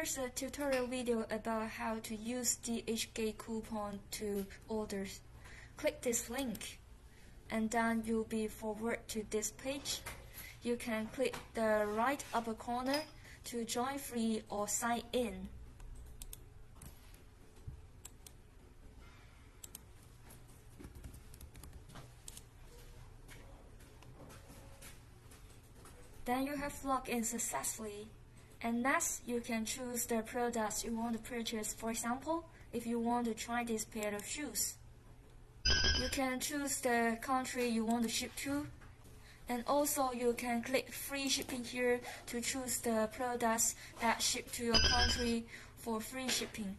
here's a tutorial video about how to use DHgate coupon to orders. Click this link and then you'll be forwarded to this page. You can click the right upper corner to join free or sign in. Then you have logged in successfully. And next, you can choose the products you want to purchase. For example, if you want to try this pair of shoes, you can choose the country you want to ship to. And also, you can click free shipping here to choose the products that ship to your country for free shipping.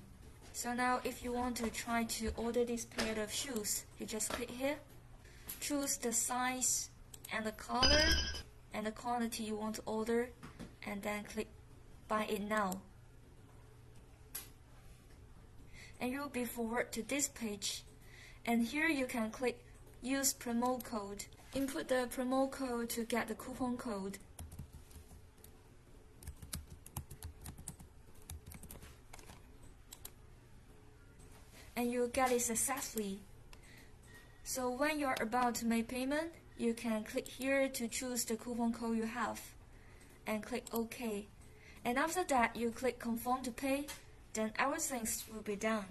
So now, if you want to try to order this pair of shoes, you just click here, choose the size and the color and the quantity you want to order, and then click buy it now. And you'll be forwarded to this page. And here you can click use promo code. Input the promo code to get the coupon code. And you'll get it successfully. So when you're about to make payment, you can click here to choose the coupon code you have and click OK. And after that, you click confirm to pay, then everything will be done.